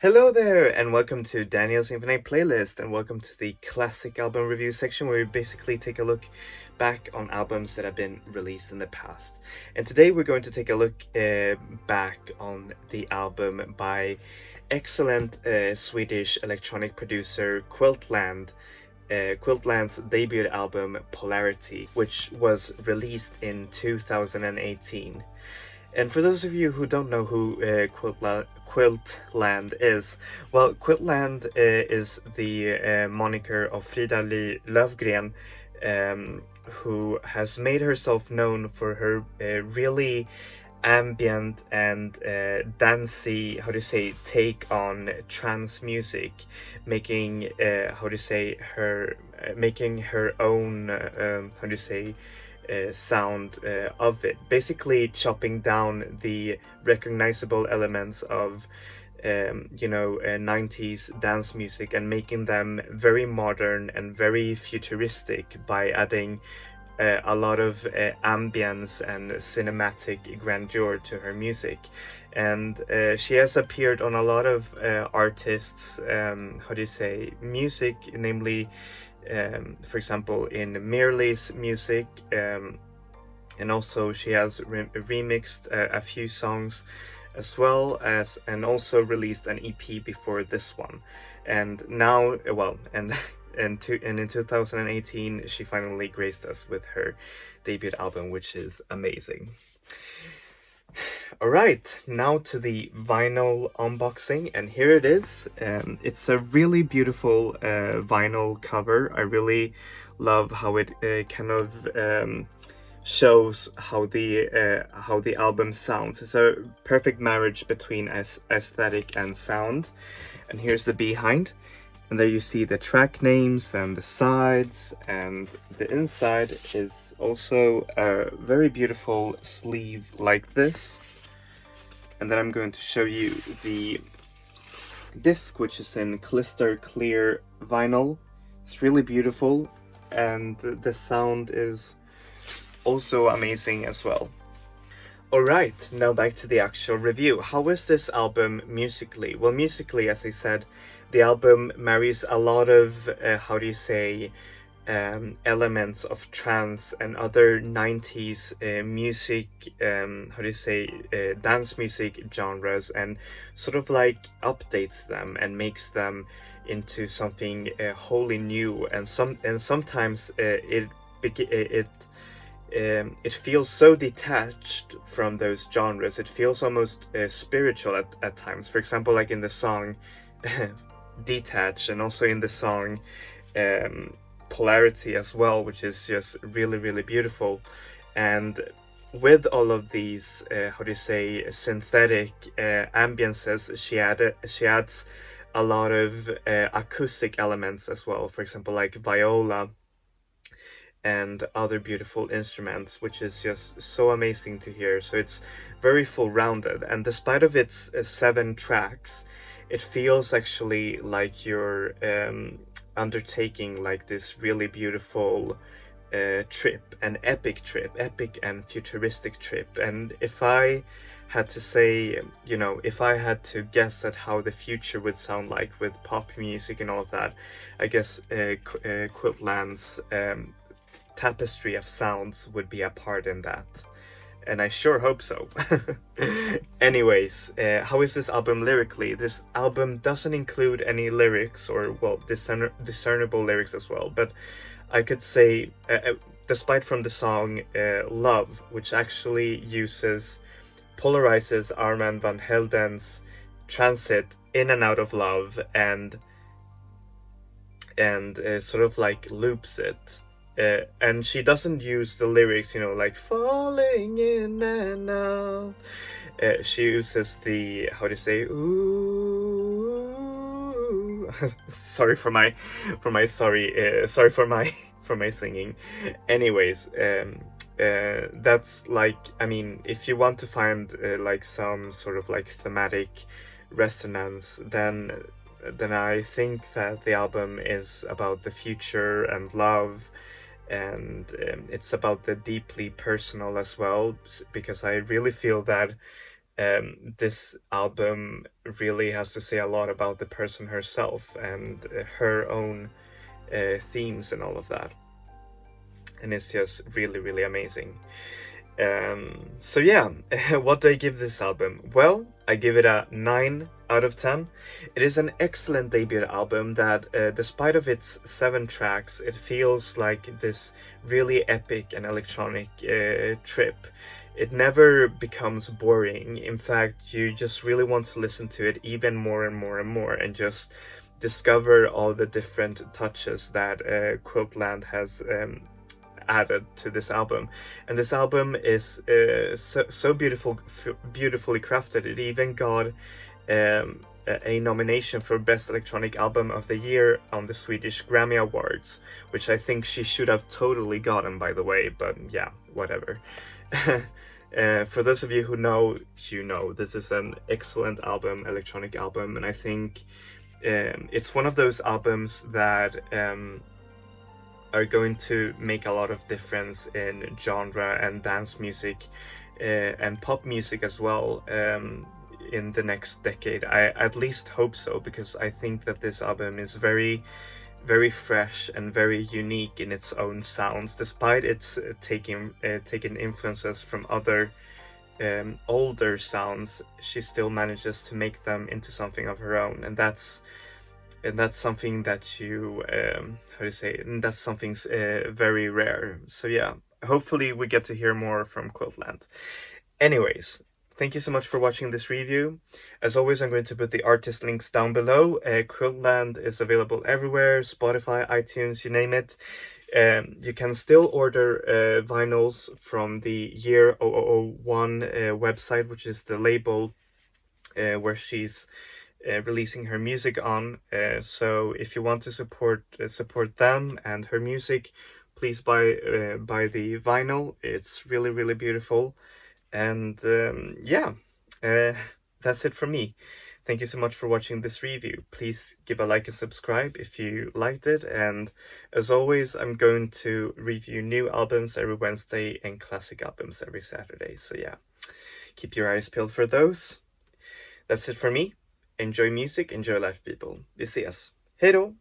Hello there, and welcome to Daniel's Infinite Playlist, and welcome to the classic album review section where we basically take a look back on albums that have been released in the past. And today we're going to take a look back on the album by excellent Swedish electronic producer Quiltland. Quiltland's debut album Polarity, which was released in 2018. And for those of you who don't know who Quiltland is, well, Quiltland is the moniker of Frida-Li who has made herself known for her really ambient and dancey, take on trance music, making making her own sound of it, basically chopping down the recognizable elements of 90s dance music and making them very modern and very futuristic by adding a lot of ambience and cinematic grandeur to her music. And she has appeared on a lot of artists music, namely for example in Mirli's music, and also she has remixed a few songs as well as, and also released an EP before this one. And now, and in 2018 she finally graced us with her debut album, which is amazing. Alright, now to the vinyl unboxing, and here it is. It's a really beautiful vinyl cover. I really love how it kind of shows how the album sounds. It's a perfect marriage between aesthetic and sound. And here's the behind, and there you see the track names and the sides, and the inside is also a very beautiful sleeve like this. And then I'm going to show you the disc, which is in crystal clear vinyl. It's really beautiful, and the sound is also amazing as well. Alright, now back to the actual review. How is this album musically? Well, musically, as I said, the album marries a lot of, elements of trance and other 90s music, dance music genres, and sort of like updates them and makes them into something wholly new. And sometimes it feels so detached from those genres. It feels almost spiritual at times. For example, like in the song Detached, and also in the song Polarity as well, which is just really, really beautiful. And with all of these synthetic ambiances, she adds a lot of acoustic elements as well, for example like viola and other beautiful instruments, which is just so amazing to hear. So it's very full-rounded, and despite of its 7 tracks, it feels actually like you're undertaking like this really beautiful trip, an epic and futuristic trip. And if I had to say, if I had to guess at how the future would sound like with pop music and all of that, I guess Quiltland's tapestry of sounds would be a part in that, and I sure hope so. Anyways, how is this album lyrically? This album doesn't include any lyrics, or well, discernible lyrics as well, but I could say, despite from the song Love, which actually polarizes Armand van Helden's transit in and out of love, and sort of like loops it. And she doesn't use the lyrics, like falling in and out. She uses the, ooh. Sorry for my singing. Anyways, that's like, I mean, if you want to find like some sort of like thematic resonance, then I think that the album is about the future and love, and it's about the deeply personal as well, because I really feel that this album really has to say a lot about the person herself and her own themes and all of that. And it's just really, really amazing. So yeah, what do I give this album? Well, I give it a 9 out of 10. It is an excellent debut album that, despite of its 7 tracks, it feels like this really epic and electronic trip. It never becomes boring. In fact, you just really want to listen to it even more and more and more, and just discover all the different touches that Quiltland has added to this album. And this album is so beautifully crafted. It even got a nomination for Best Electronic Album of the Year on the Swedish Grammy Awards, which I think she should have totally gotten, by the way, but yeah, whatever. For those of you who know, you know, this is an excellent album, electronic album, and I think it's one of those albums that are going to make a lot of difference in genre and dance music and pop music as well in the next decade. I at least hope so, because I think that this album is very, very fresh and very unique in its own sounds, despite its taking influences from other older sounds. She still manages to make them into something of her own, and that's something that you how do you say it? And that's something very rare. So yeah, hopefully we get to hear more from Quiltland. Anyways, thank you so much for watching this review. As always, I'm going to put the artist links down below. Quiltland is available everywhere, Spotify, iTunes, you name it. You can still order vinyls from the Year 0001 website, which is the label where she's releasing her music on. So if you want to support them and her music, please buy the vinyl. It's really, really beautiful. And yeah, that's it from me. Thank you so much for watching this review. Please give a like and subscribe if you liked it. And as always, I'm going to review new albums every Wednesday and classic albums every Saturday. So yeah, keep your eyes peeled for those. That's it for me. Enjoy music, enjoy life, people. Vi ses. Hej då!